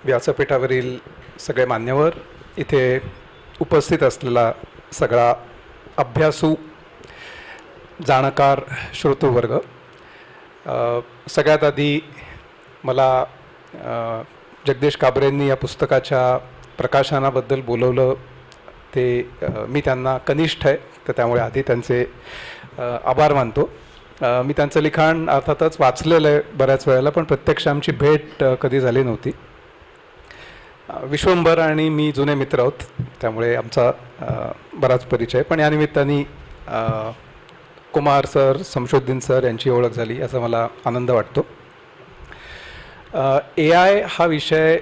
व्यासपीठावरील सगळे मान्यवर, इथे उपस्थित असलेला सगळा अभ्यासू जाणकार श्रोतृवर्ग, सगळ्यात आधी मला जगदीश काबरेंनी या पुस्तकाच्या प्रकाशनाबद्दल बोलवलं ते मी त्यांना कनिष्ठ आहे, तर त्यामुळे आधी त्यांचे आभार मानतो. मी त्यांचं लिखाण अर्थातच वाचलेलं आहे बऱ्याच वेळेला, पण प्रत्यक्ष आमची भेट कधी झाली नव्हती. विश्वंभर आणि मी जुने मित्र आहोत, त्यामुळे आमचा बराच परिचय. पण या निमित्ताने कुमार सर, शमशुद्दीन सर यांची ओळख झाली याचा मला आनंद वाटतो. AI हा विषय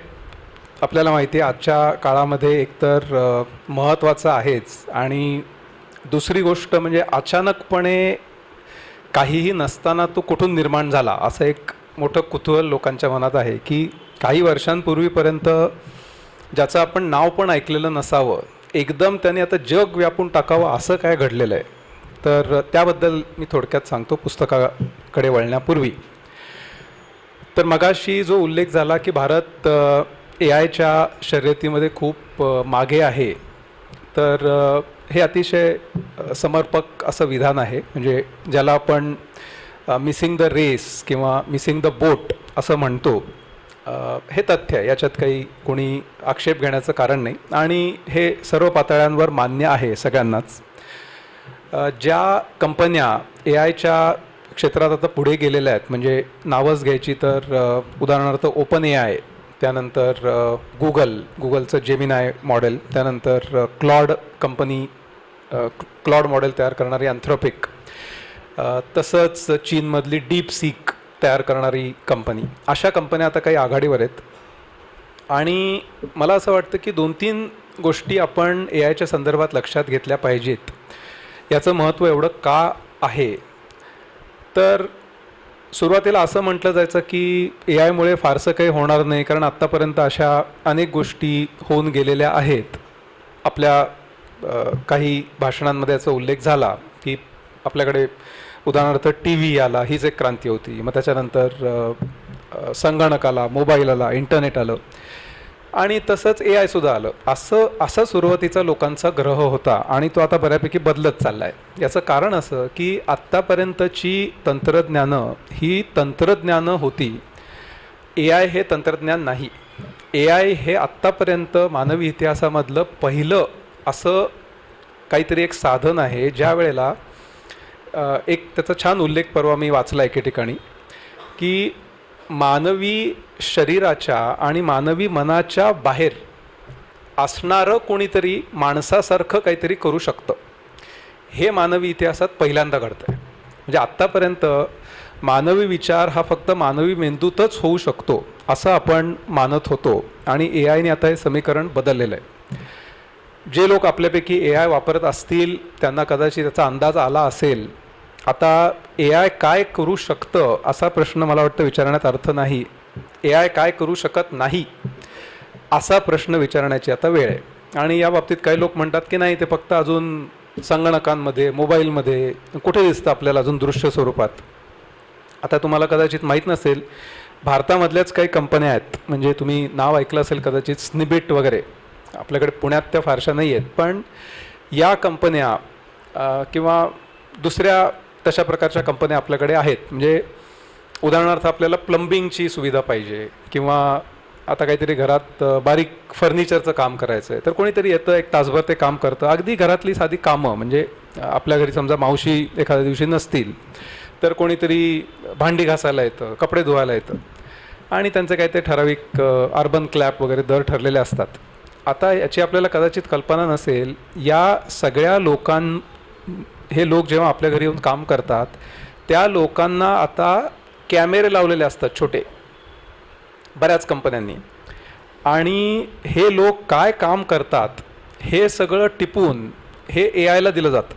आपल्याला माहिती आहे आजच्या काळामध्ये एकतर महत्त्वाचा आहेच, आणि दुसरी गोष्ट म्हणजे अचानकपणे काहीही नसताना तो कुठून निर्माण झाला असं एक मोठं कुतूहल लोकांच्या मनात आहे की काही वर्षांपूर्वीपर्यंत ज्याचं आपण नाव पण ऐकलेलं नसावं, एकदम त्याने आता जग व्यापून टाकावं असं काय घडलेलं आहे. तर त्याबद्दल मी थोडक्यात सांगतो पुस्तकाकडे वळण्यापूर्वी. तर मगाशी जो उल्लेख झाला की भारत AIच्या शर्यतीमध्ये खूप मागे आहे, तर हे अतिशय समर्पक असं विधान आहे. म्हणजे ज्याला आपण मिसिंग द रेस किंवा मिसिंग द बोट असं म्हणतो, हे तथ्य आहे, याच्यात काही कोणी आक्षेप घेण्याचं कारण नाही आणि हे सर्व पातळ्यांवर मान्य आहे सगळ्यांनाच. ज्या कंपन्या AIच्या क्षेत्रात आता पुढे गेलेल्या आहेत, म्हणजे नावच घ्यायची तर उदाहरणार्थ ओपन AI, त्यानंतर गुगलचं जेमिनाय मॉडेल, त्यानंतर क्लॉड मॉडेल तयार करणारी अँथ्रोपिक, तसंच चीनमधली डीपसीक तयार करणारी कंपनी, अशा कंपन्या आता काही आघाडीवर आहेत. आणि मला असं वाटतं की 2-3 गोष्टी आपण AIच्या संदर्भात लक्षात घेतल्या पाहिजेत. याचं महत्त्व एवढं का आहे, तर सुरुवातीला असं म्हटलं जायचं की AIमुळे फारसं काही होणार नाही, कारण आत्तापर्यंत अशा अनेक गोष्टी होऊन गेलेल्या आहेत. आपल्या काही भाषणांमध्ये याचा उल्लेख झाला की आपल्याकडे उदाहरणार्थ TV आला, हीच एक क्रांती होती. मग त्याच्यानंतर संगणक आला, मोबाईल आला, इंटरनेट आलं, आणि तसंच AI सुद्धा आलं. असा सुरुवातीचा लोकांचा ग्रह होता आणि तो आता बऱ्यापैकी बदलत चालला आहे. याचं कारण असं की आत्तापर्यंतची तंत्रज्ञानं ही तंत्रज्ञानं होती, AI हे तंत्रज्ञान नाही. AI हे आत्तापर्यंत मानवी इतिहासामधलं पहिलं असं काहीतरी एक साधन आहे, ज्या वेळेला एक त्याचा छान उल्लेख परवा मी वाचला एके ठिकाणी की मानवी शरीराच्या आणि मानवी मनाच्या बाहेर असणारं कोणीतरी माणसासारखं काहीतरी करू शकतं, हे मानवी इतिहासात पहिल्यांदा घडतं आहे. म्हणजे आत्तापर्यंत मानवी विचार हा फक्त मानवी मेंदूतच होऊ शकतो असं आपण मानत होतो, आणि AIने आता हे समीकरण बदललेलं आहे. जे लोक आपल्यापैकी AI वापरत असतील त्यांना कदाचित त्याचा अंदाज आला असेल. आता AI काय करू शकतं असा प्रश्न मला वाटतं विचारण्यात अर्थ नाही. AI काय करू शकत नाही असा प्रश्न विचारण्याची आता वेळ आहे. आणि या बाबतीत काही लोक म्हणतात की नाही, ते फक्त अजून संगणकांमध्ये, मोबाईलमध्ये कुठे दिसतं आपल्याला अजून दृश्य स्वरूपात. आता तुम्हाला कदाचित माहीत नसेल, भारतामधल्याच काही कंपन्या आहेत, म्हणजे तुम्ही नाव ऐकलं असेल कदाचित, स्निबिट वगैरे. आपल्याकडे पुण्यात त्या फारशा नाही आहेत, पण या कंपन्या किंवा दुसऱ्या तशा प्रकारच्या कंपन्या आपल्याकडे आहेत. म्हणजे उदाहरणार्थ आपल्याला प्लंबिंगची सुविधा पाहिजे किंवा आता काहीतरी घरात बारीक फर्निचरचं काम करायचं आहे, तर कोणीतरी येतं, एक तासभर ते काम करतं. अगदी घरातली साधी कामं, म्हणजे आपल्या घरी समजा मावशी एखाद्या दिवशी नसतील तर कोणीतरी भांडी घासायला येतं, कपडे धुवायला येतं, आणि त्यांचे काही ते ठराविक अर्बन क्लॅप वगैरे दर ठरलेले असतात. आता याची आपल्याला कदाचित कल्पना नसेल, या सगळ्या हे लोक जेव्हा आपल्या घरी येऊन काम करतात, त्या लोकांना आता कॅमेरे लावलेले असतात छोटे बऱ्याच कंपन्यांनी, आणि हे लोक काय काम करतात हे सगळं टिपून हे AIला दिलं जातं.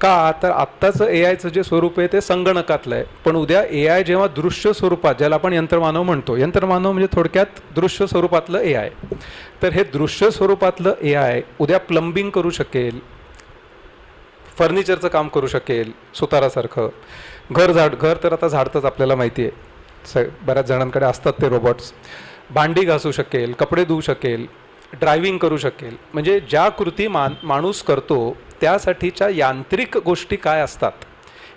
का, तर आत्ताचं AIचं जे स्वरूप आहे ते संगणकातलं आहे, पण उद्या AI जेव्हा दृश्य स्वरूपात, ज्याला आपण यंत्रमानव म्हणतो, यंत्रमानव म्हणजे थोडक्यात दृश्य स्वरूपातलं AI, तर हे दृश्य स्वरूपातलं AI उद्या प्लंबिंग करू शकेल, फर्निचरचं काम करू शकेल सुतारासारखं, घर तर आता झाडतंच आपल्याला माहिती आहे, बऱ्याच जणांकडे असतात ते रोबोट्स. भांडी घासू शकेल, कपडे धुवू शकेल, ड्रायव्हिंग करू शकेल. म्हणजे ज्या कृती माणूस करतो त्यासाठीच्या यांत्रिक गोष्टी काय असतात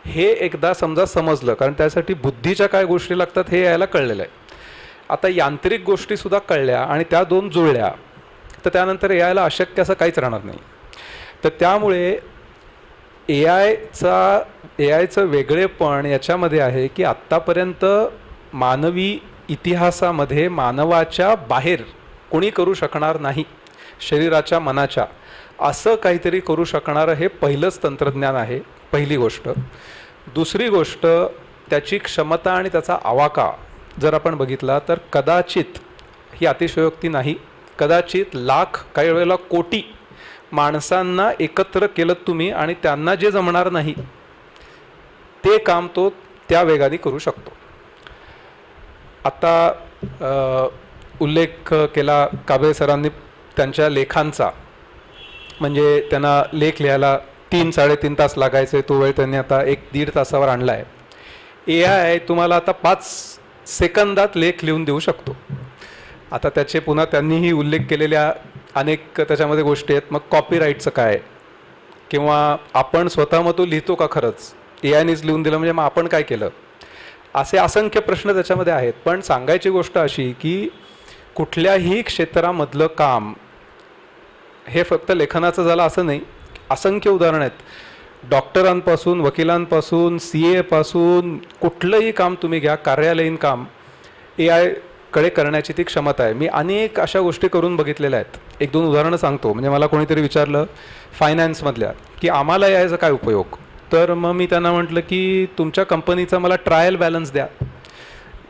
हे एकदा समजा समजलं, कारण त्यासाठी बुद्धीच्या काय गोष्टी लागतात हे यायला कळलेलं आहे. आता यांत्रिक गोष्टीसुद्धा कळल्या आणि त्या दोन जुळल्या तर त्यानंतर यायला अशक्य असं काहीच राहणार नाही. तर त्यामुळे एआयचं वेगळेपण याच्यामध्ये आहे की आत्तापर्यंत मानवी इतिहासामध्ये मानवाच्या बाहेर कोणी करू शकणार नाही, शरीराच्या मनाच्या असं काहीतरी करू शकणारं हे पहिलंच तंत्रज्ञान आहे, पहिली गोष्ट. दुसरी गोष्ट, त्याची क्षमता आणि त्याचा आवाका जर आपण बघितला तर कदाचित, ही अतिशयोक्ती नाही, कदाचित लाख, काही वेळेला कोटी माणसांना एकत्र केलं तुम्ही आणि त्यांना जे जमणार नाही ते काम तो त्या वेगाने करू शकतो. आता उल्लेख केला काबळे सरांनी त्यांच्या लेखांचा, म्हणजे त्यांना लेख लिहायला 3-3.5 तास लागायचे, तो वेळ त्यांनी आता 1-1.5 तासावर आणला आहे. एआय तुम्हाला आता 5 सेकंदात लेख लिहून देऊ शकतो. आता त्याचे पुन्हा त्यांनीही उल्लेख केलेल्या अनेक त्याच्यामध्ये गोष्टी आहेत. मग कॉपीराईटचं काय, किंवा आपण स्वतः मग तो लिहितो का खरंच, एआयनेच लिहून दिलं म्हणजे मग आपण काय केलं, असे असंख्य प्रश्न त्याच्यामध्ये आहेत. पण सांगायची गोष्ट अशी की कुठल्याही क्षेत्रामधलं काम हे फक्त लेखनाचं झालं असं नाही. असंख्य उदाहरणं आहेत. डॉक्टरांपासून, वकिलांपासून, CA पासून कुठलंही काम तुम्ही घ्या, कार्यालयीन काम एआयकडे करण्याची ती क्षमता आहे. मी अनेक अशा गोष्टी करून बघितलेल्या आहेत. 1-2 उदाहरणं सांगतो. म्हणजे मला कोणीतरी विचारलं फायनान्समधल्या की आम्हाला याचा काय उपयोग, तर मग मी त्यांना म्हटलं की तुमच्या कंपनीचा मला ट्रायल बॅलन्स द्या,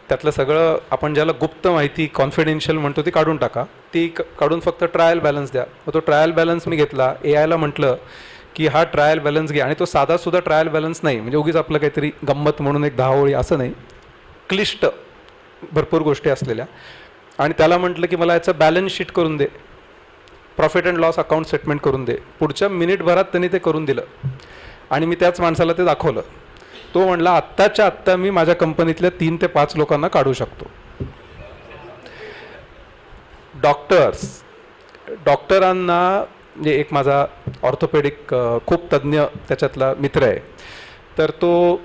त्यातलं सगळं आपण ज्याला गुप्त माहिती कॉन्फिडेन्शियल म्हणतो ती काढून टाका, ती काढून फक्त ट्रायल बॅलन्स द्या. मग तो ट्रायल बॅलन्स मी घेतला, एआयला म्हटलं की हा ट्रायल बॅलन्स घ्या, आणि तो साधासुद्धा ट्रायल बॅलन्स नाही, म्हणजे उगीच आपलं काहीतरी गंमत म्हणून 10 ओळी असं नाही, क्लिष्ट भरपूर गोष्टी असलेल्या. आणि त्याला म्हटलं की मला याचं बॅलन्स शीट करून दे, profit and loss account statement करून दे. पुढच्या मिनिटभरात त्यांनी ते करून दिलं आणि मी त्याच माणसाला ते दाखवलं. तो म्हणला आत्ताच्या आत्ता मी माझ्या कंपनीतल्या 3 ते 5 लोकांना काढू शकतो. डॉक्टरांना, म्हणजे एक माझा ऑर्थोपेडिक खूप तज्ज्ञ त्याच्यातला मित्र आहे, तर तो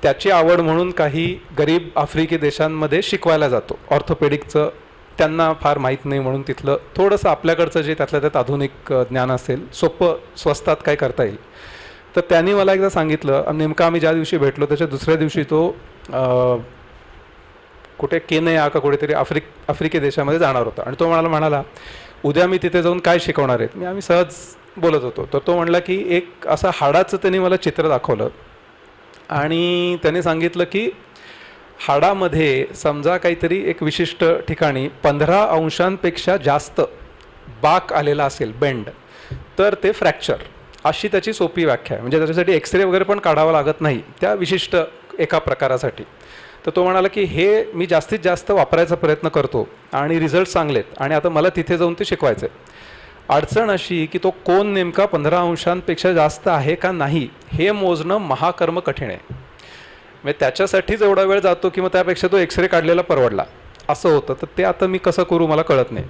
त्याची आवड म्हणून काही गरीब आफ्रिकी देशांमध्ये शिकवायला जातो ऑर्थोपेडिकचं. त्यांना फार माहीत नाही म्हणून तिथलं थोडंसं आपल्याकडचं जे त्यातल्या त्यात आधुनिक ज्ञान असेल, सोपं स्वस्तात काय करता येईल. तर त्यांनी मला एकदा सांगितलं, नेमकं आम्ही ज्या दिवशी भेटलो त्याच्या दुसऱ्या दिवशी तो कुठे केनिया का कुठेतरी आफ्रिकी देशामध्ये जाणार होता. आणि तो म्हणाला उद्या मी तिथे जाऊन काय शिकवणार आहेत. आम्ही सहज बोलत होतो. तर तो म्हणला की एक असं हाडाचं त्यांनी मला चित्र दाखवलं आणि त्याने सांगितलं की हाडामध्ये समजा काहीतरी एक विशिष्ट ठिकाणी 15 अंशांपेक्षा जास्त बाक आलेला असेल, बेंड, तर ते फ्रॅक्चर, अशी त्याची सोपी व्याख्या आहे. म्हणजे त्याच्यासाठी एक्सरे वगैरे पण काढावा लागत नाही त्या विशिष्ट एका प्रकारासाठी. तर तो म्हणाला की हे मी जास्तीत जास्त वापरायचा प्रयत्न करतो आणि रिझल्ट चांगलेत आणि आता मला तिथे जाऊन ते शिकवायचं आहे. अडचण अशी की तो कोण नेमका 15 अंशांपेक्षा जास्त आहे का नाही हे मोजणं महाकर्म कठीण आहे. म्हणजे त्याच्यासाठीच एवढा वेळ जातो की मग त्यापेक्षा तो एक्सरे काढलेला परवडला असं होतं. तर ते आता मी कसं करू मला कळत नाही.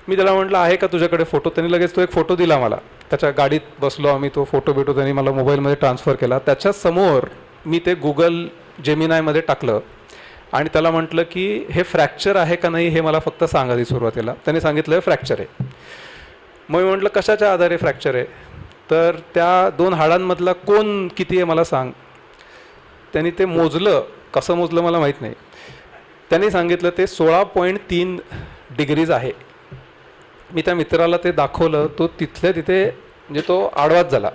मी त्याला म्हटलं आहे का तुझ्याकडे फोटो. त्यांनी लगेच तो एक फोटो दिला मला. त्याच्या गाडीत बसलो आम्ही, तो फोटो त्यांनी मला मोबाईलमध्ये ट्रान्सफर केला. त्याच्यासमोर मी ते गुगल जेमिनायमध्ये टाकलं आणि त्याला म्हटलं की हे फ्रॅक्चर आहे का नाही हे मला फक्त सांग आधी सुरुवातीला. त्याने सांगितलं फ्रॅक्चर आहे. मग मी म्हटलं कशाच्या आधारे फ्रॅक्चर आहे, तर त्या 2 हाडांमधला कोण किती आहे मला सांग. त्यांनी ते मोजलं, कसं मोजलं मला माहीत नाही. त्यांनी सांगितलं ते 16.3 डिग्रीज आहे. मी त्या मित्राला ते दाखवलं, तो तिथल्या तिथे म्हणजे तो आडवाच झाला.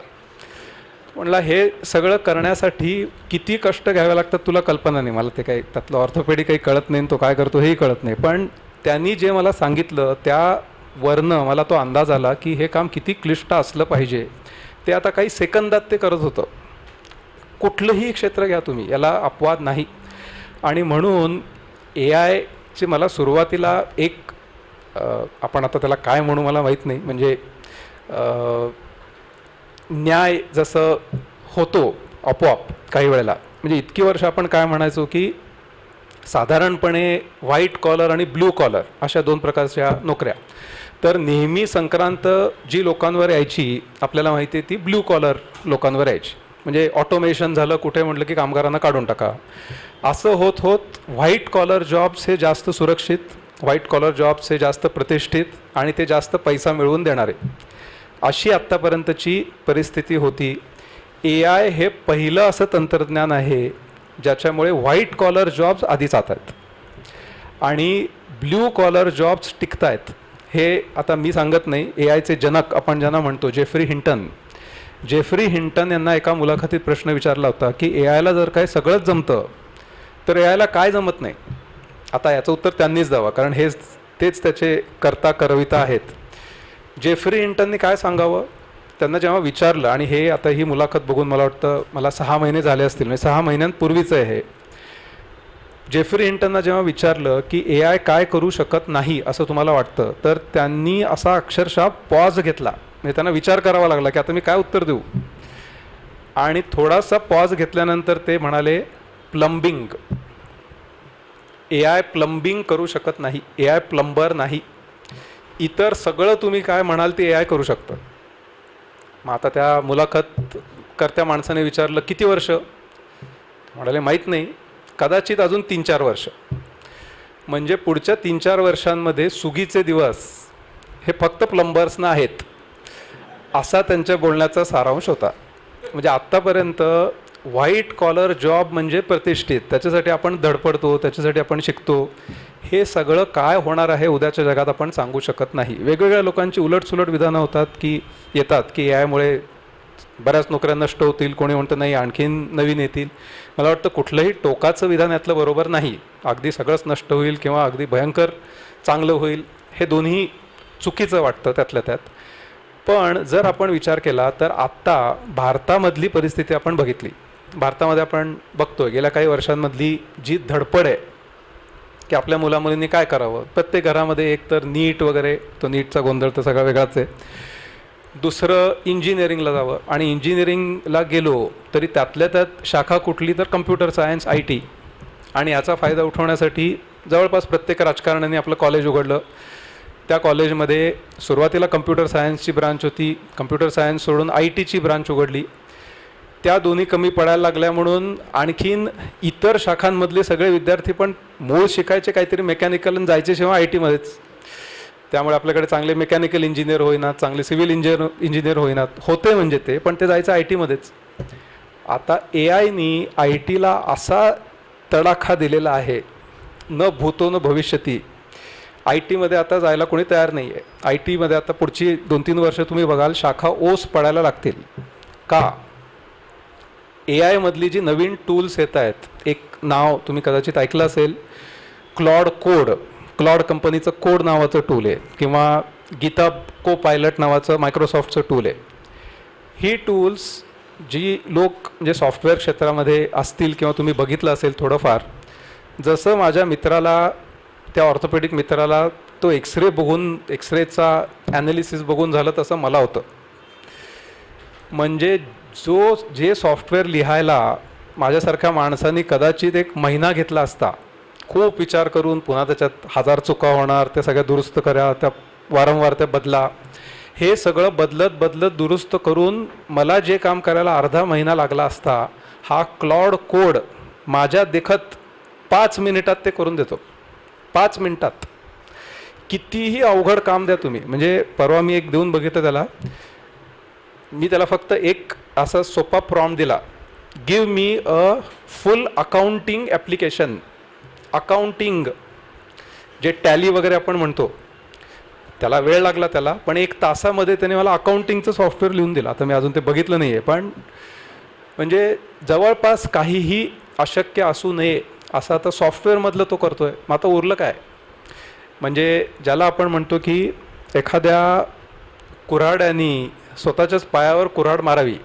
म्हणला हे सगळं करण्यासाठी किती कष्ट घ्यावे लागतात तुला कल्पना नाही. मला ते काही त्यातलं ऑर्थोपेडिक काही कळत नाही, तो काय करतो हेही कळत नाही. पण त्यांनी जे मला सांगितलं त्यावरनं मला तो अंदाज आला की हे काम किती क्लिष्ट असलं पाहिजे. ते आता काही सेकंदात ते करत होतं. कुठलंही क्षेत्र घ्या तुम्ही, याला अपवाद नाही. आणि म्हणून एआयचे मला सुरुवातीला एक आपण आता त्याला काय म्हणू मला माहीत नाही, म्हणजे न्याय जसं होतो आपोआप काही वेळेला, म्हणजे इतकी वर्ष आपण काय म्हणायचो की साधारणपणे व्हाईट कॉलर आणि ब्ल्यू कॉलर अशा दोन प्रकारच्या नोकऱ्या. तर नेहमी संक्रांत जी लोकांवर यायची आपल्याला माहिती आहे ती ब्ल्यू कॉलर लोकांवर यायची. म्हणजे ऑटोमेशन झालं कुठे म्हटलं की कामगारांना काढून टाका. असं होत होत व्हाईट कॉलर जॉब्स हे जास्त सुरक्षित, व्हाईट कॉलर जॉब्स हे जास्त प्रतिष्ठित आणि ते जास्त पैसा मिळवून देणारे अशी आत्तापर्यंतची परिस्थिती होती. AI हे पहिलं असं तंत्रज्ञान आहे ज्याच्यामुळे व्हाईट कॉलर जॉब्स आधी जात आहेत आणि ब्ल्यू कॉलर जॉब्स टिकत आहेत. हे आता मी सांगत नाही, AIचे जनक आपण ज्यांना म्हणतो जेफ्री हिंटन यांना एका मुलाखतीत प्रश्न विचारला होता की AIला जर काय सगळंच जमतं तर AIला काय जमत नाही. आता याचं उत्तर त्यांनीच द्यावं कारण तेच त्याचे कर्ता करविता आहेत. जेफ्री हिंटननी काय सांगावं त्यांना जेव्हा विचारलं, आणि हे आता ही मुलाखत बघून मला वाटतं मला 6 महिने झाले असतील, म्हणजे 6 महिन्यांपूर्वीचं आहे हे. जेफ्री हिंटनना जेव्हा विचारलं की AI काय करू शकत नाही असं तुम्हाला वाटतं, तर त्यांनी असा अक्षरशः पॉज घेतला. म्हणजे त्यांना विचार करावा लागला की आता मी काय उत्तर देऊ. आणि थोडासा पॉज घेतल्यानंतर ते म्हणाले प्लंबिंग. AI प्लंबिंग करू शकत नाही, AI प्लंबर नाही. इतर सगळं तुम्ही काय म्हणाल ते AI करू शकतं. मग आता त्या मुलाखत करत्या माणसाने विचारलं किती वर्ष, म्हणाले माहीत नाही, कदाचित अजून 3-4 वर्ष. म्हणजे पुढच्या 3-4 वर्षांमध्ये सुगीचे दिवस हे फक्त प्लंबर्सना आहेत असा त्यांच्या बोलण्याचा सारांश होता. म्हणजे आत्तापर्यंत व्हाईट कॉलर जॉब म्हणजे प्रतिष्ठित, त्याच्यासाठी आपण धडपडतो, त्याच्यासाठी आपण शिकतो, हे सगळं काय होणार आहे उद्याच्या जगात आपण सांगू शकत नाही. वेगवेगळ्या लोकांची उलटसुलट विधानं येतात की यामुळे बऱ्याच नोकऱ्या नष्ट होतील, कोणी म्हणतं नाही आणखीन नवीन येतील. मला वाटतं कुठलंही टोकाचं विधान यातलं बरोबर नाही. अगदी सगळंच नष्ट होईल किंवा अगदी भयंकर चांगलं होईल हे दोन्ही चुकीचं वाटतं त्यातल्या त्यात. पण जर आपण विचार केला तर आत्ता भारतामधली परिस्थिती आपण बघितली. भारतामध्ये आपण बघतोय गेल्या काही वर्षांमधली जी धडपड आहे की आपल्या मुलामुलींनी काय करावं. प्रत्येक घरामध्ये एक तर नीट वगैरे, तो नीटचा गोंधळ तर सगळा वेगळाच आहे. दुसरं इंजिनिअरिंगला जावं, आणि इंजिनिअरिंगला गेलो तरी त्यातल्या त्यात शाखा कुठली तर कम्प्युटर सायन्स, IT. आणि याचा फायदा उठवण्यासाठी जवळपास प्रत्येक राजकारण्याने आपलं कॉलेज उघडलं. त्या कॉलेजमध्ये सुरुवातीला कम्प्युटर सायन्सची ब्रांच होती, कम्प्युटर सायन्स सोडून ITची ब्रांच उघडली. त्या दोन्ही कमी पडायला लागल्या म्हणून आणखीन इतर शाखांमधले सगळे विद्यार्थी पण मूळ शिकायचे काहीतरी मेकॅनिकल आणि जायचे शिवाय ITमध्येच. त्यामुळे आपल्याकडे चांगले मेकॅनिकल इंजिनियर होईनात, चांगले सिव्हिल इंजिनियर होईनात, होते म्हणजे ते, पण ते जायचं ITमध्येच. आता AIनी ITला असा तडाखा दिलेला आहे, न भूतो न भविष्यती. ITमध्ये आता जायला कोणी तयार नाही आहे. ITमध्ये आता पुढची 2-3 वर्ष तुम्ही बघाल शाखा ओस पडायला लागतील. का? AIमधली जी नवीन टूल्स येत आहेत, एक नाव तुम्ही कदाचित ऐकलं असेल, क्लॉड कंपनीचं कोड नावाचं टूल आहे, किंवा गीता को-पायलट नावाचं मायक्रोसॉफ्टचं टूल आहे. ही टूल्स जी लोक म्हणजे सॉफ्टवेअर क्षेत्रामध्ये असतील किंवा तुम्ही बघितलं असेल थोडंफार, जसं माझ्या मित्राला, त्या ऑर्थोपेडिक मित्राला तो एक्सरेचा ॲनालिसिस बघून झालं तसं मला होतं. म्हणजे जे सॉफ्टवेअर लिहायला माझ्यासारख्या माणसांनी कदाचित 1 महिना घेतला असता, खूप विचार करून, पुन्हा त्याच्यात 1000 चुका होणार, त्या सगळ्या दुरुस्त करा, त्या वारंवार त्या बदला, हे सगळं बदलत दुरुस्त करून मला जे काम करायला अर्धा महिना लागला असता, हा क्लॉड कोड माझ्या देखत 5 मिनिटात ते करून देतो. 5 मिनिटात. कितीही अवघड काम द्या तुम्ही. म्हणजे परवा मी एक देऊन बघितलं मी त्याला फक्त एक असा सोपा प्रॉम्प्ट दिला, give me a full accounting application. Accounting जे टॅली वगैरे आपण म्हणतो, त्याला वेळ लागला त्याला, पण 1 तासामध्ये त्याने मला अकाउंटिंगचं सॉफ्टवेअर लिहून दिलं. आता मी अजून ते बघितलं नाही आहे, पण म्हणजे जवळपास काहीही अशक्य असू नये असं आता सॉफ्टवेअरमधलं तो करतोय. मग आता उरलं काय? म्हणजे ज्याला आपण म्हणतो की एखाद्या कुऱ्हाड्यानी स्वतःच्याच पायावर कुऱ्हाड मारावी,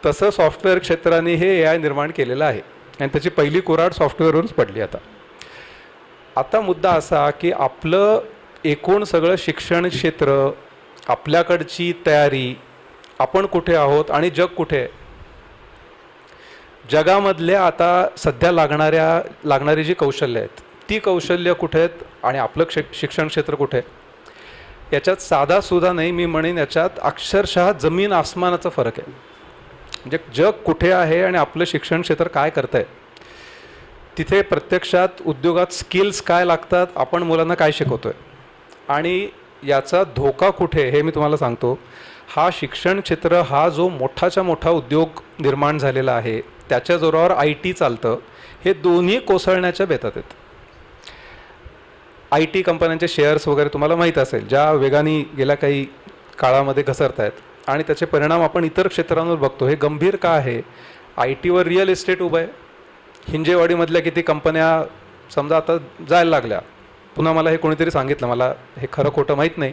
तसं सॉफ्टवेअर क्षेत्राने हे AI निर्माण केलेलं आहे, आणि त्याची पहिली कुऱ्हाड सॉफ्टवेअरवरच पडली. आता मुद्दा असा की आपलं एकूण सगळं शिक्षण क्षेत्र, आपल्याकडची तयारी, आपण कुठे आहोत आणि जग कुठे आहे. जगामधल्या आता सध्या लागणारी जी कौशल्य आहेत ती कौशल्य कुठे आहेत आणि आपलं शिक्षण क्षेत्र कुठे आहे, याच्यात साधासुद्धा नाही, मी म्हणेन याच्यात अक्षरशः जमीन आसमानाचा फरक आहे. म्हणजे जग कुठे आहे आणि आपलं शिक्षण क्षेत्र काय करत आहे, तिथे प्रत्यक्षात उद्योगात स्किल्स काय लागतात, आपण मुलांना काय शिकवतो आहे, आणि याचा धोका कुठे हे मी तुम्हाला सांगतो. हा शिक्षण क्षेत्र हा जो मोठाच्या मोठा उद्योग निर्माण झालेला आहे त्याच्या जोरावर IT चालतं, हे दोन्ही कोसळण्याच्या बेतात आहेत. IT कंपन्यांचे शेअर्स वगैरे तुम्हाला माहीत असेल ज्या वेगाने गेल्या काही काळामध्ये घसरत आहेत, आणि त्याचे परिणाम आपण इतर क्षेत्रांवर बघतो. हे गंभीर का आहे? IT वर रिअल इस्टेट उभं आहे. हिंजेवाडीमधल्या किती कंपन्या समजा आता जायला लागल्या. पुन्हा मला हे कोणीतरी सांगितलं, मला हे खरं खोटं माहीत नाही,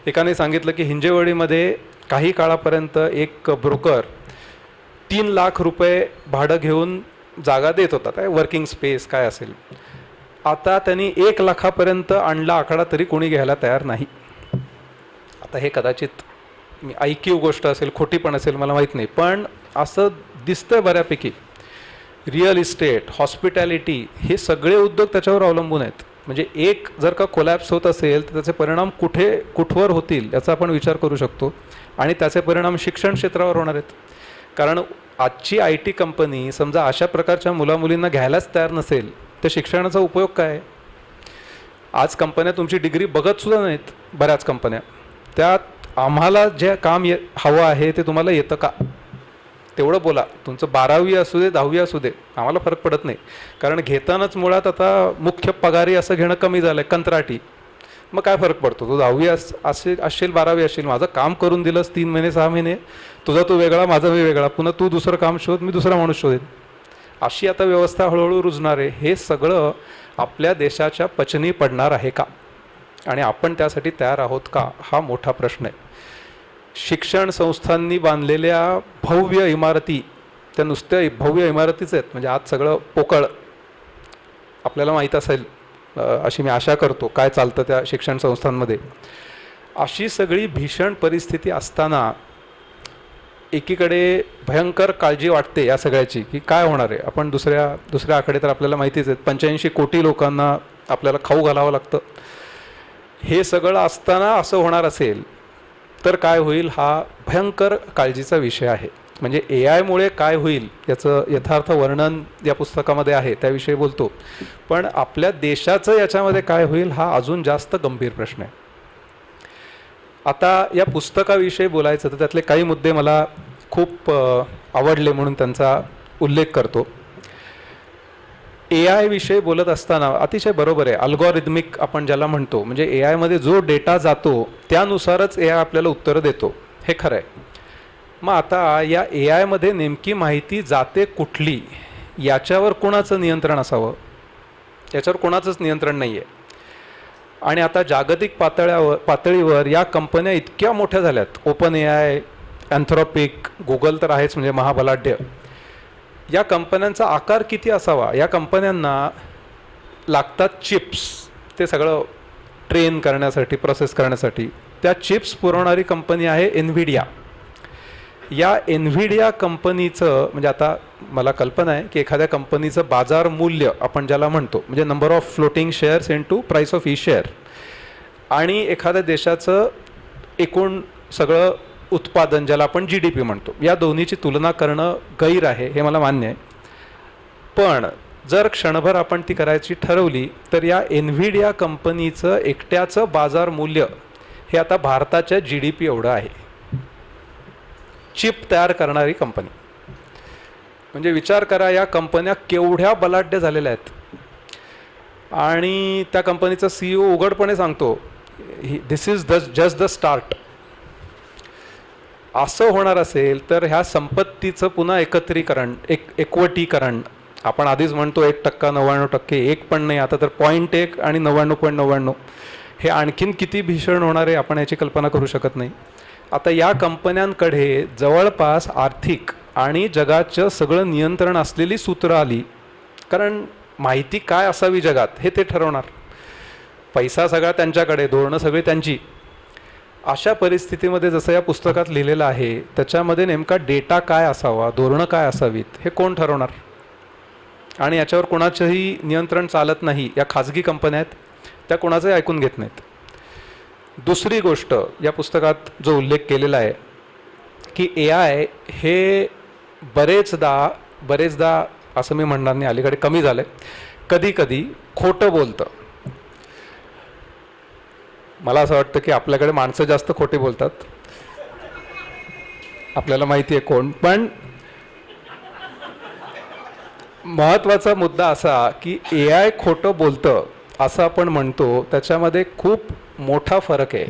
एकाने सांगितलं की हिंजेवाडीमध्ये काही काळापर्यंत एक ब्रोकर 3 लाख रुपये भाडं घेऊन जागा देत होता, काय वर्किंग स्पेस काय असेल. आता त्यांनी 1 लाखापर्यंत आणला आकडा तरी कोणी घ्यायला तयार नाही. आता हे कदाचित मी ऐकीव गोष्ट असेल, खोटी पण असेल, मला माहीत नाही, पण असं दिसतंय बऱ्यापैकी. रिअल इस्टेट, हॉस्पिटॅलिटी हे सगळे उद्योग त्याच्यावर अवलंबून आहेत. म्हणजे एक जर का कोलॅप्स होत असेल तर त्याचे परिणाम कुठवर होतील याचा आपण विचार करू शकतो, आणि त्याचे परिणाम शिक्षण क्षेत्रावर होणार आहेत. कारण आजची IT कंपनी समजा अशा प्रकारच्या मुलामुलींना घ्यायलाच तयार नसेल तर शिक्षणाचा उपयोग काय? आज कंपन्या तुमची डिग्री बघतसुद्धा नाहीत, बऱ्याच कंपन्या. त्यात आम्हाला जे काम हवं आहे ते तुम्हाला येतं का तेवढं बोला. तुमचं 12वी असू दे 10वी असू दे, आम्हाला फरक पडत नाही. कारण घेतानाच मुळात आता मुख्य पगारी असं घेणं कमी झालं आहे, कंत्राटी. मग काय फरक पडतो? तू 10वी असशील 12वी असशील, माझं काम करून दिलंस 3 महिने 6 महिने, तुझा तू वेगळा माझा मी वेगळा, पुन्हा तू दुसरं काम शोध, मी दुसरा माणूस शोधेन. अशी आता व्यवस्था हळूहळू रुजणार आहे. हे सगळं आपल्या देशाच्या पचनी पडणार आहे का, आणि आपण त्यासाठी तयार आहोत का, हा मोठा प्रश्न आहे. शिक्षण संस्थांनी बांधलेल्या भव्य इमारती, त्या नुसत्या भव्य इमारतीच आहेत. म्हणजे आज सगळं पोकळ, आपल्याला माहीत असेल अशी मी आशा करतो काय चालतं त्या शिक्षण संस्थांमध्ये. अशी सगळी भीषण परिस्थिती असताना एकीकडे भयंकर काळजी वाटते या सगळ्याची की काय होणार आहे. आपण दुसऱ्या आकडे तर आपल्याला माहितीच आहेत, 85 कोटी लोकांना आपल्याला खाऊ घालावं लागतं. हे सगळं असताना असं होणार असेल तर काय होईल, हा भयंकर काळजीचा विषय आहे. म्हणजे AI मुळे काय होईल याचं यथार्थ वर्णन या पुस्तकामध्ये आहे, त्याविषयी बोलतो. पण आपल्या देशाचं याच्यामध्ये काय होईल हा अजून जास्त गंभीर प्रश्न आहे. आता या पुस्तकाविषयी बोलायचं तर त्यातले काही मुद्दे मला खूप आवडले म्हणून त्यांचा उल्लेख करतो. AI विषयी बोलत असताना अतिशय बरोबर आहे, अल्गोरिदमिक आपण ज्याला म्हणतो, म्हणजे AI मध्ये जो डेटा जातो त्यानुसारच AI आपल्याला उत्तरं देतो, हे खरं आहे. मग आता या AI मध्ये नेमकी माहिती जाते कुठली याच्यावर कोणाचं नियंत्रण असावं, याच्यावर कोणाचंच नियंत्रण नाही आहे. आणि आता जागतिक पातळीवर या कंपन्या इतक्या मोठ्या झाल्यात, OpenAI, Anthropic, Google तर आहेच म्हणजे महाबलाढ्य. या कंपन्यांचा आकार किती असावा? या कंपन्यांना लागतात चिप्स, ते सगळं ट्रेन करण्यासाठी, प्रोसेस करण्यासाठी. त्या चिप्स पुरवणारी कंपनी आहे NVIDIA. या NVIDIA कंपनीचं म्हणजे आता मला कल्पना आहे की एखाद्या कंपनीचं बाजार मूल्य आपण ज्याला म्हणतो, म्हणजे number of floating shares into price of E share, आणि एखाद्या देशाचं एकूण सगळं उत्पादन ज्याला आपण GDP म्हणतो, या दोन्हीची तुलना करणं गैर आहे, हे मला मान्य आहे. पण जर क्षणभर आपण ती करायची ठरवली तर या NVIDIA कंपनीचं एकट्याचं बाजार मूल्य हे आता भारताच्या GDP एवढं आहे. चिप तयार करणारी कंपनी, म्हणजे विचार करा या कंपन्या केवढ्या बलाढ्य झालेल्या आहेत. आणि त्या कंपनीचा CEO उघडपणे सांगतो, दिस इज जस्ट द स्टार्ट. असं होणार असेल तर ह्या संपत्तीचं पुन्हा एकत्रीकरण, एकवटीकरण, आपण आधीच म्हणतो 1%, 99%, 1 पण नाही, आता तर 0.1 आणि 99.99, हे आणखीन किती भीषण होणार आहे आपण याची कल्पना करू शकत नाही. आता या कंपन्यांकडे जवळपास आर्थिक आणि जगाचं सगळं नियंत्रण असलेली सूत्र आली. कारण माहिती काय असावी जगात हे ते ठरवणार. पैसा सगळा त्यांच्याकडे, धोरणं सगळी त्यांची. अशा परिस्थितीमध्ये जसं या पुस्तकात लिहिलेलं आहे त्याच्यामध्ये नेमका डेटा काय असावा, धोरणं काय असावीत हे कोण ठरवणार? आणि याच्यावर कोणाचंही नियंत्रण चालत नाही. या खाजगी कंपन्या आहेत, त्या कोणाचंही ऐकून घेत नाहीत. दुसरी गोष्ट, या पुस्तकात जो उल्लेख केलेला आहे की AI हे बरेचदा असं मी म्हणणार नाही, अलीकडे कमी झालं आहे, कधी कधी खोटं बोलतं. मला असं वाटतं की आपल्याकडे माणसं जास्त खोटे बोलतात, आपल्याला माहिती आहे कोण. पण महत्त्वाचा मुद्दा असा की AI खोटं बोलतं असं आपण म्हणतो, त्याच्यामध्ये खूप मोठा फरक आहे.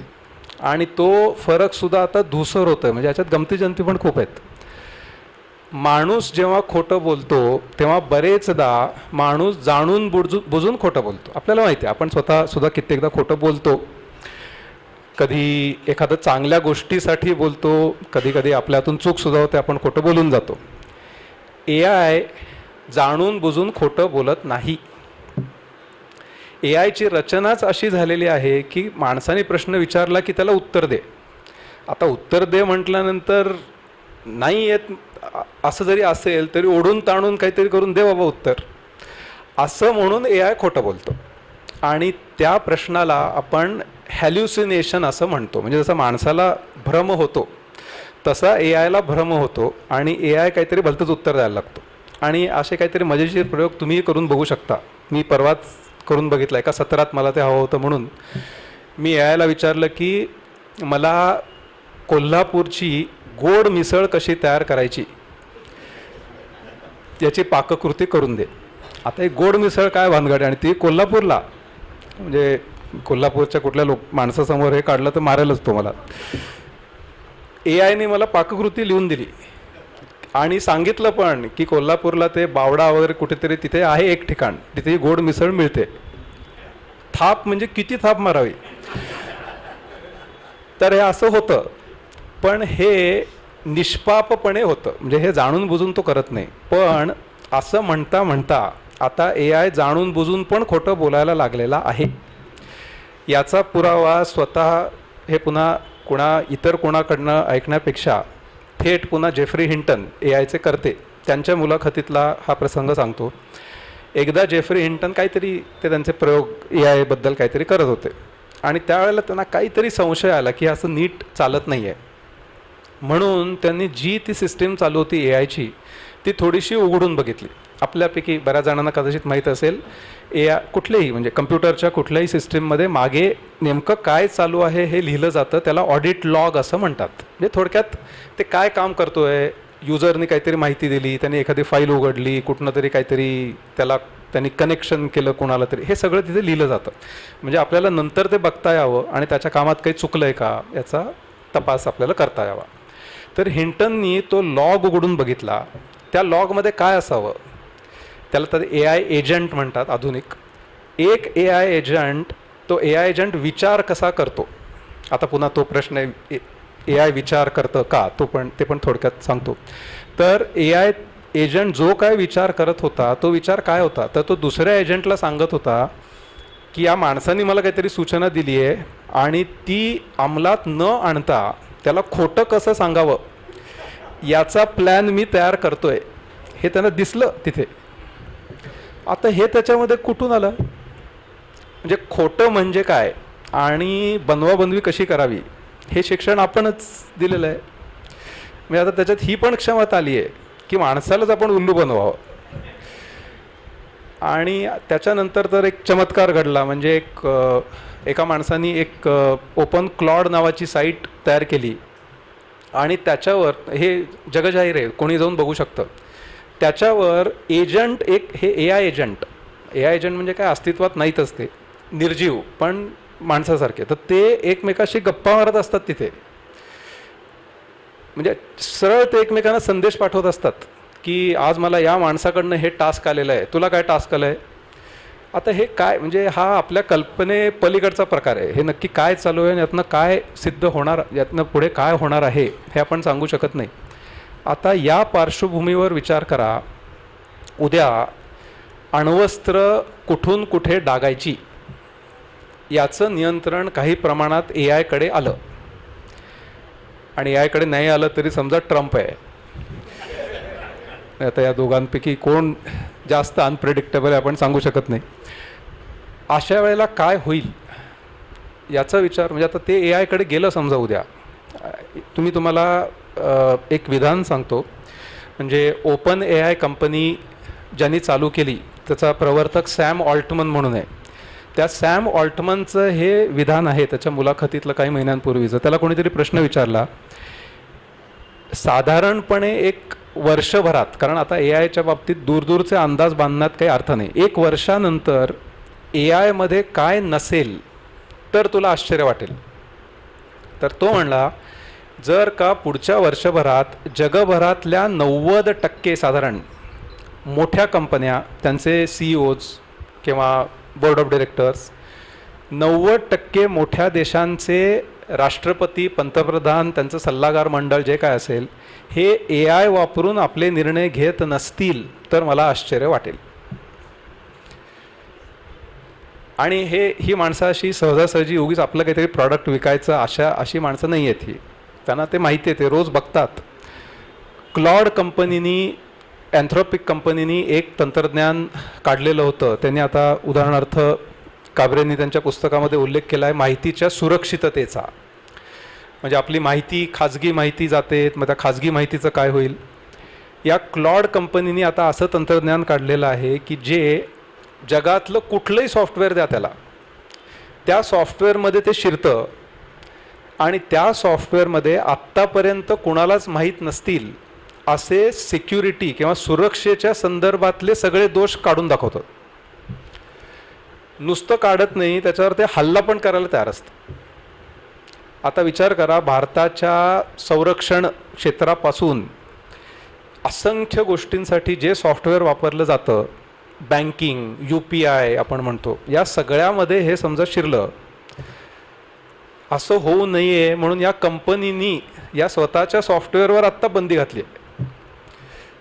आणि तो फरकसुद्धा आता धूसर होतो आहे. म्हणजे याच्यात गमतीजमती पण खूप आहेत. माणूस जेव्हा खोटं बोलतो तेव्हा बरेचदा माणूस जाणून बुजून खोटं बोलतो. आपल्याला माहिती आहे, आपण स्वतःसुद्धा कित्येकदा खोटं बोलतो. कधी एखादं चांगल्या गोष्टीसाठी बोलतो, कधी कधी आपल्या हातून चूकसुद्धा होते, आपण खोटं बोलून जातो. AI जाणून बुजून खोटं बोलत नाही. AIची रचनाच अशी झालेली आहे की माणसाने प्रश्न विचारला की त्याला उत्तर दे. आता उत्तर दे म्हटल्यानंतर नाही येत असं जरी असेल तरी ओढून ताणून काहीतरी करून दे बाबा उत्तर, असं म्हणून AI खोटं बोलतो. आणि त्या प्रश्नाला आपण हॅल्युसिनेशन असं म्हणतो. म्हणजे जसं माणसाला भ्रम होतो तसा AIला भ्रम होतो आणि AI काहीतरी भलतंच उत्तर द्यायला लागतो. आणि असे काहीतरी मजेशीर प्रयोग तुम्हीही करून बघू शकता. मी परवाच करून बघितला. एका सत्रात मला ते हवं होतं म्हणून मी AIला विचारलं की मला कोल्हापूरची गोड मिसळ कशी तयार करायची याची पाककृती करून दे. आता एक गोड मिसळ काय भानगड, आणि ती कोल्हापूरला, म्हणजे कोल्हापूरच्या कुठल्या माणसासमोर हे काढलं तर मारेलच तो मला. AIने मला पाककृती लिहून दिली आणि सांगितलं पण की कोल्हापूरला ते बावडा वगैरे कुठेतरी तिथे आहे एक ठिकाण, तिथे गोड मिसळ मिळते. थाप म्हणजे किती थाप मारावी. तर हे असं होतं, पण हे निष्पापपणे होतं. म्हणजे हे जाणून बुजून तो करत नाही. पण असं म्हणता म्हणता आता AI जाणून बुजून पण खोटं बोलायला लागलेला आहे. याचा पुरावा स्वतः हे पुन्हा इतर कोणाकडनं ऐकण्यापेक्षा थेट पुन्हा जेफ्री हिंटन AIचे करते त्यांच्या मुलाखतीतला हा प्रसंग सांगतो. एकदा जेफ्री हिंटन काहीतरी ते त्यांचे प्रयोग AI बद्दल काहीतरी करत होते आणि त्यावेळेला त्यांना काहीतरी संशय आला की असं नीट चालत नाही आहे. म्हणून त्यांनी जी ती सिस्टीम चालू होती AIची ती थोडीशी उघडून बघितली. आपल्यापैकी बऱ्याच जणांना कदाचित माहीत असेल, AI कुठलेही म्हणजे कम्प्युटरच्या कुठल्याही सिस्टीममध्ये मागे नेमकं काय चालू आहे हे लिहिलं जातं. त्याला ऑडिट लॉग असं म्हणतात. म्हणजे थोडक्यात ते काय काम करतो आहे, युजरने काहीतरी माहिती दिली, त्यांनी एखादी फाईल उघडली, कुठनं तरी काहीतरी त्यांनी कनेक्शन केलं कोणाला तरी, हे सगळं तिथे लिहिलं जातं. म्हणजे आपल्याला नंतर ते बघता यावं आणि त्याच्या कामात काही चुकलं आहे का याचा तपास आपल्याला करता यावा. तर हिंटननी तो लॉग उघडून बघितला. त्या लॉगमध्ये काय असावं, त्याला तर AI एजंट म्हणतात आधुनिक. एक AI एजंट, तो AI एजंट विचार कसा करतो. आता पुन्हा तो प्रश्न आहे, AI विचार करतं का, ते पण थोडक्यात सांगतो. तर AI एजंट जो काय विचार करत होता तो विचार काय होता, तर तो दुसऱ्या एजंटला सांगत होता की या माणसाने मला काहीतरी सूचना दिली आहे आणि ती अंमलात न आणता त्याला खोटं कसं सांगावं याचा प्लॅन मी तयार करतोय. हे त्यांना दिसलं तिथे. आता हे त्याच्यामध्ये कुठून आलं, म्हणजे खोटं म्हणजे काय आणि बनवाबनवी कशी करावी हे शिक्षण आपणच दिलेलं आहे. म्हणजे आता त्याच्यात ही पण क्षमता आली आहे की माणसालाच आपण उल्लू बनवावं. आणि त्याच्यानंतर तर एक चमत्कार घडला. म्हणजे एका माणसाने एक ओपन क्लॉड नावाची साईट तयार केली आणि त्याच्यावर, हे जगजाहीर आहे, कोणी जाऊन बघू शकतं, त्याच्यावर एजंट हे AI एजंट म्हणजे काय, अस्तित्वात नाहीत असते, निर्जीव पण माणसासारखे, तर ते एकमेकाशी गप्पा मारत असतात तिथे. म्हणजे सरळ ते एकमेकांना संदेश पाठवत असतात की आज मला या माणसाकडनं हे टास्क आलेलं आहे, तुला काय टास्क आलं आहे. आता हे काय, म्हणजे हा आपल्या कल्पने पलीकडचा प्रकार आहे. हे नक्की काय चालू आहे, यातनं काय सिद्ध होणार, यातनं पुढे काय होणार आहे हे आपण सांगू शकत नाही. आता या पार्श्वभूमीवर विचार करा, उद्या अण्वस्त्र कुठून कुठे डागायची याचं नियंत्रण काही प्रमाणात AI कडे आलं. आणि याकडे नाही आलं तरी समजा ट्रम्प आहे. आता या दोघांपैकी कोण जास्त अनप्रेडिक्टेबल आहे आपण सांगू शकत नाही. अशा वेळेला काय होईल याचा विचार, म्हणजे आता ते ए आयकडे गेलं समजा उद्या, तुम्हाला एक विधान सांगतो. म्हणजे ओपन ए आय कंपनी ज्यांनी चालू केली त्याचा प्रवर्तक सॅम ऑल्टमन म्हणून आहे. त्या सॅम ऑल्टमनचं हे विधान आहे त्याच्या मुलाखतीतलं काही महिन्यांपूर्वीचं. त्याला कोणीतरी प्रश्न विचारला, साधारणपणे एक वर्षभरात, कारण आता ए आयच्या बाबतीत दूरदूरचे अंदाज बांधण्यात काही अर्थ नाही, एक वर्षानंतर ए आयमध्ये काय नसेल तर तुला आश्चर्य वाटेल. तर तो म्हणला, जर का पुढच्या वर्षभरात जगभरातल्या 90% साधारण मोठ्या कंपन्या, त्यांचे CEOs किंवा बोर्ड ऑफ डिरेक्टर्स, 90% मोठ्या देशांचे राष्ट्रपती, पंतप्रधान, त्यांचं सल्लागार मंडळ जे काय असेल, हे ए आय वापरून आपले निर्णय घेत नसतील तर मला आश्चर्य वाटेल. आणि ही माणसं अशी सहजासहजी उगीच आपलं काहीतरी प्रॉडक्ट विकायचं अशी माणसं नाही आहेत ही. त्यांना ते माहिती आहे, ते रोज बघतात. क्लॉड कंपनीनी, अँथ्रोपिक कंपनीनी एक तंत्रज्ञान काढलेलं होतं. त्यांनी आता उदाहरणार्थ काब्रेंनी त्यांच्या पुस्तकामध्ये उल्लेख केला आहे माहितीच्या सुरक्षिततेचा. म्हणजे आपली माहिती, खाजगी माहिती जाते, मग त्या खाजगी माहितीचं काय होईल. या क्लॉड कंपनीने आता असं तंत्रज्ञान काढलेलं आहे की जे जगातलं कुठलंही सॉफ्टवेअर द्या त्याला, त्या सॉफ्टवेअरमध्ये ते शिरतं आणि त्या सॉफ्टवेअरमध्ये आत्तापर्यंत कुणालाच माहीत नसतील असे सिक्युरिटी किंवा सुरक्षेच्या संदर्भातले सगळे दोष काढून दाखवतं. नुसतं काढत नाही, त्याच्यावर ते हल्ला पण करायला तयार असतं. आता विचार करा, भारताच्या संरक्षण क्षेत्रापासून असंख्य गोष्टींसाठी जे सॉफ्टवेअर वापरलं जातं, बँकिंग, UPI आपण म्हणतो, या सगळ्यामध्ये हे समजा शिरलं. असं होऊ नये म्हणून या कंपनीनी या स्वतःच्या सॉफ्टवेअरवर आत्ता बंदी घातली आहे.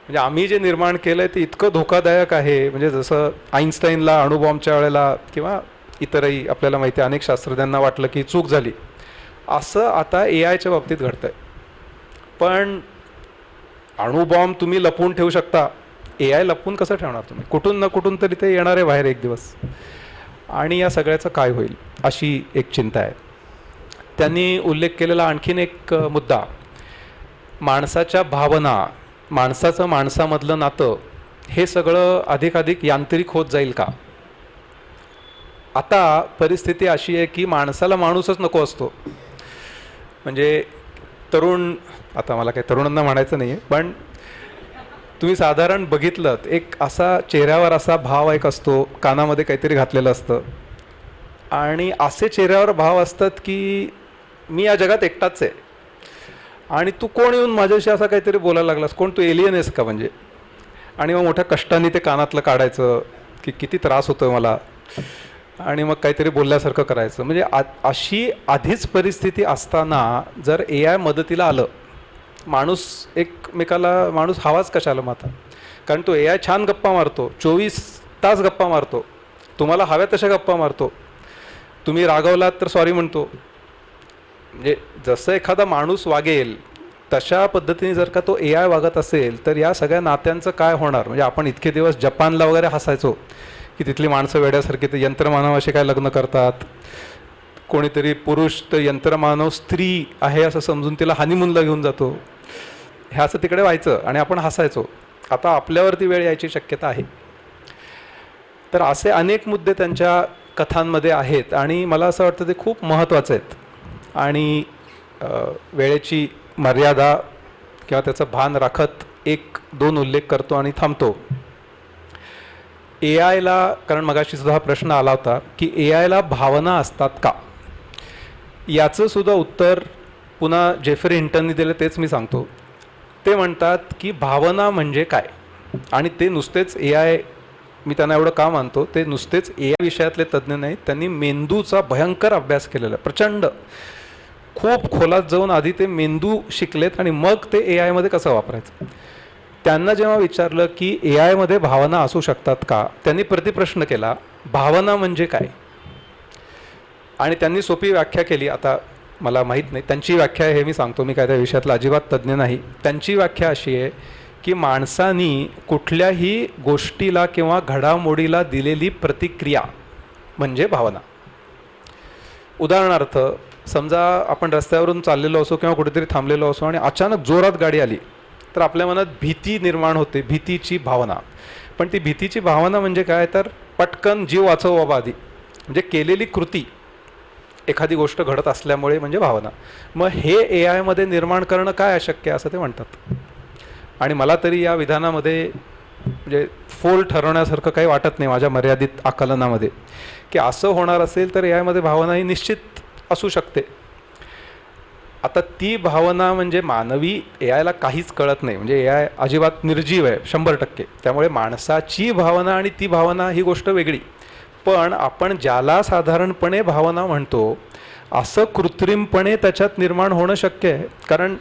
म्हणजे आम्ही जे निर्माण केलं आहे ते इतकं धोकादायक आहे. म्हणजे जसं आईन्स्टाईनला अणुबॉम्बच्या वेळेला किंवा इतरही आपल्याला माहिती आहे अनेक शास्त्रज्ञांना वाटलं की चूक झाली, असं आता ए आयच्या बाबतीत घडतं आहे. पण अणुबॉम्ब तुम्ही लपवून ठेवू शकता, ए आय लपवून कसं ठेवणार तुम्ही? कुठून ना कुठून तरी ते येणार आहे बाहेर एक दिवस. आणि या सगळ्याचं काय होईल अशी एक चिंता आहे. त्यांनी उल्लेख केलेला आणखीन एक मुद्दा, माणसाच्या भावना, माणसाचं माणसामधलं नातं, हे सगळं अधिकाधिक यांत्रिक होत जाईल का? आता परिस्थिती अशी आहे की माणसाला माणूसच नको असतो. म्हणजे तरुण, आता मला काही तरुणांना म्हणायचं नाही आहे, पण तुम्ही साधारण बघितलं एक असा चेहऱ्यावर असा भाव एक असतो, कानामध्ये काहीतरी घातलेलं असतं आणि असे चेहऱ्यावर भाव असतात की मी या जगात एकटाच आहे आणि तू कोण येऊन माझ्याशी असा काहीतरी बोलायला लागलास, कोण तू एलियन आहेस का म्हणजे? आणि मग मोठ्या कष्टाने ते कानातलं काढायचं की किती त्रास होतोय मला, आणि मग काहीतरी बोलल्यासारखं करायचं. म्हणजे अशी आधीच परिस्थिती असताना जर ए आय मदतीला आलं, माणूस एकमेकाला, माणूस हवाच कशाला माता? कारण तो ए आय छान गप्पा मारतो, 24 तास गप्पा मारतो, तुम्हाला हव्या तशा गप्पा मारतो, तुम्ही रागवलात तर सॉरी म्हणतो. म्हणजे जसं एखादा माणूस वागेल तशा पद्धतीने जर का तो ए आय वागत असेल तर या सगळ्या नात्यांचं काय होणार? म्हणजे आपण इतके दिवस जपानला वगैरे हसायचो की तिथली माणसं वेड्यासारखी ते यंत्रमानवाशी काय लग्न करतात, कोणीतरी पुरुष तर यंत्रमानव स्त्री आहे असं समजून तिला हनीमूनला घेऊन जातो, हे असं तिकडे व्हायचं आणि आपण हसायचो. आता आपल्यावरती वेळ यायची शक्यता आहे. तर असे अनेक मुद्दे त्यांच्या कथांमध्ये आहेत आणि मला असं वाटतं ते खूप महत्त्वाचे आहेत. आणि वेळेची मर्यादा किंवा त्याचं भान राखत एक दोन उल्लेख करतो आणि थांबतो. ए आयला, कारण मगाशी सुद्धा हा प्रश्न आला होता की ए आयला भावना असतात का, याचं सुद्धा उत्तर पुन्हा जेफ्री हिंटननी दिलं, तेच मी सांगतो. ते म्हणतात की भावना म्हणजे काय, आणि ते नुसतेच ए आय, मी त्यांना एवढं का मानतो, ते नुसतेच ए आय विषयातले तज्ज्ञ नाहीत, त्यांनी मेंदूचा भयंकर अभ्यास केलेला आहे, प्रचंड खूप खोलात जाऊन आधी ते मेंदू शिकलेत आणि मग ते ए आयमध्ये कसं वापरायचं. त्यांना जेव्हा विचारलं की ए आयमध्ये भावना असू शकतात का, त्यांनी प्रतिप्रश्न केला, भावना म्हणजे काय? आणि त्यांनी सोपी व्याख्या केली. आता मला माहीत नाही, त्यांची व्याख्या आहे हे मी सांगतो, मी काय त्या विषयातला अजिबात तज्ज्ञ नाही. त्यांची व्याख्या अशी आहे की माणसानी कुठल्याही गोष्टीला किंवा घडामोडीला दिलेली प्रतिक्रिया म्हणजे भावना. उदाहरणार्थ समजा आपण रस्त्यावरून चाललेलो असो किंवा कुठेतरी थांबलेलो असो आणि अचानक जोरात गाडी आली तर आपल्या मनात भीती निर्माण होते, भीतीची भावना. पण ती भीतीची भावना म्हणजे काय, तर पटकन जीव वाचव बाबा आधी, म्हणजे केलेली कृती एखादी गोष्ट घडत असल्यामुळे म्हणजे भावना. मग हे AI मध्ये निर्माण करणं काय अशक्य असं ते म्हणतात. आणि मला तरी या विधानामध्ये म्हणजे फोल ठरवण्यासारखं काही वाटत नाही माझ्या मर्यादित आकलनामध्ये, की असं होणार असेल तर AI मध्ये भावना ही निश्चित असू शकते. आता ती भावना म्हणजे मानवी, AI ला काहीच कळत नाही, म्हणजे AI अजिबात निर्जीव आहे 100%. त्यामुळे माणसाची भावना आणि ती भावना ही गोष्ट वेगळी. पण आपण ज्याला साधारणपणे भावना म्हणतो असं कृत्रिमपणे त्याच्यात निर्माण होणं शक्य आहे. कारण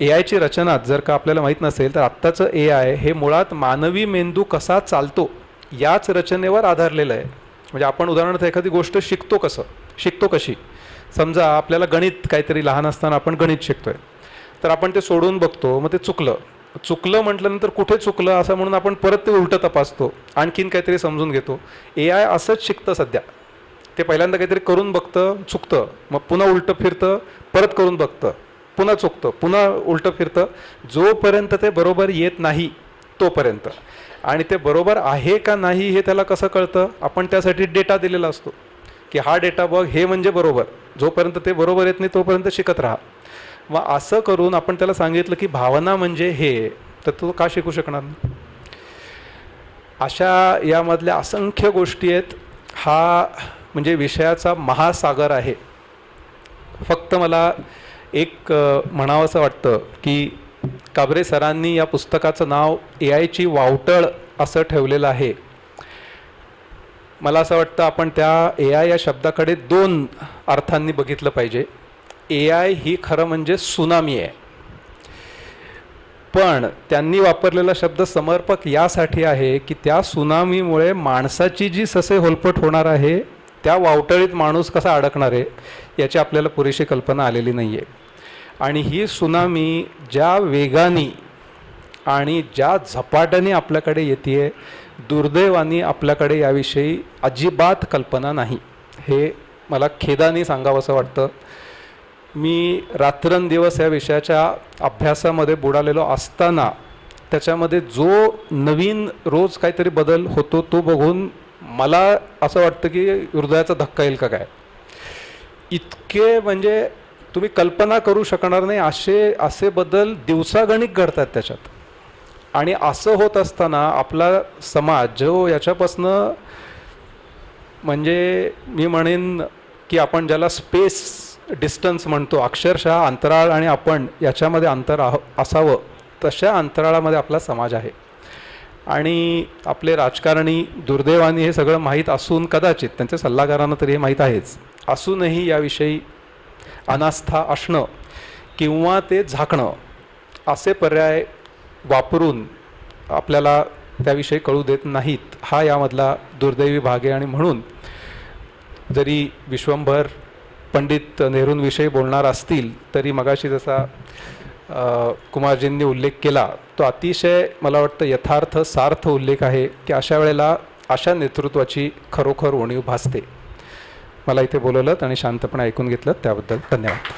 AIची रचना जर का आपल्याला माहीत नसेल तर आत्ताचं AI हे मुळात मानवी मेंदू कसा चालतो याच रचनेवर आधारलेलं आहे. म्हणजे आपण उदाहरणार्थ एखादी गोष्ट शिकतो कशी, समजा आपल्याला गणित काहीतरी लहान असताना आपण गणित शिकतोय, तर आपण ते सोडून बघतो, मग ते चुकलं म्हटल्यानंतर कुठे चुकलं असं म्हणून आपण परत ते उलटं तपासतो, आणखीन काहीतरी समजून घेतो. AI असंच शिकतं सध्या. ते पहिल्यांदा काहीतरी करून बघतं, चुकतं, मग पुन्हा उलटं फिरतं, परत करून बघतं, पुन्हा चुकतं, पुन्हा उलटं फिरतं, जोपर्यंत ते बरोबर येत नाही तोपर्यंत. आणि ते बरोबर आहे का नाही हे त्याला कसं कळतं, आपण त्यासाठी डेटा दिलेला असतो की हा डेटा बघ, हे म्हणजे बरोबर. जोपर्यंत ते बरोबर येत नाही तोपर्यंत शिकत राहा. मग असं करून आपण त्याला सांगितलं की भावना म्हणजे हे, तर तो का शिकू शकणार नाही. अशा यामधल्या असंख्य गोष्टी आहेत. हा म्हणजे विषयाचा महासागर आहे. फक्त मला एक म्हणावंसं वाटतं की काबरे सरांनी या पुस्तकाचं नाव AIची वावटळ असं ठेवलेलं आहे. मला असं वाटतं आपण त्या AI या शब्दाकडे 2 अर्थांनी बघितलं पाहिजे. AI ही खरं म्हणजे सुनामी आहे, पण त्यांनी वापरलेला शब्द समर्पक यासाठी आहे की त्या सुनामीमुळे माणसाची जी ससे होलपट होणार आहे, त्या वावटळीत माणूस कसा अडकणार आहे याची आपल्याला पुरेशी कल्पना आलेली नाही आहे. आणि ही सुनामी ज्या वेगाने आणि ज्या झपाट्याने आपल्याकडे येते, दुर्दैवाने आपल्याकडे याविषयी अजिबात कल्पना नाही. हे मला खेदाने सांगावंसं वाटतं. मी रात्रंदिवस या विषयाच्या अभ्यासामध्ये बुडालेलो असताना त्याच्यामध्ये जो नवीन रोज काहीतरी बदल होतो तो बघून मला असं वाटतं की हृदयाचा धक्का येईल का काय. इतके म्हणजे तुम्ही कल्पना करू शकणार नाही असे बदल दिवसागणिक घडतात त्याच्यात. आणि असं होत असताना आपला समाज जो याच्यापासनं म्हणजे मी म्हणेन की आपण ज्याला स्पेस डिस्टन्स म्हणतो, अक्षरशः अंतराळ आणि आपण याच्यामध्ये अंतर असावं तशा अंतराळामध्ये आपला समाज आहे. आणि आपले राजकारणी दुर्दैवाने हे सगळं माहीत असून, कदाचित त्यांच्या सल्लागारांना तरी हे माहीत आहेच असूनही याविषयी अनास्था असणं किंवा ते झाकणं असे पर्याय वापरून आपल्याला त्याविषयी कळू देत नाहीत. हा यामधला दुर्दैवी भाग आहे. आणि म्हणून जरी विश्वंभर पंडित नेहरूंविषयी बोलणार असतील तरी मगाशी जसा कुमारजींनी उल्लेख केला तो अतिशय मला वाटतं यथार्थ सार्थ उल्लेख आहे की अशा वेळेला अशा नेतृत्वाची खरोखर उणीव भासते. मला इथे बोलवलं आणि शांतपणे ऐकून घेतलं त्याबद्दल धन्यवाद.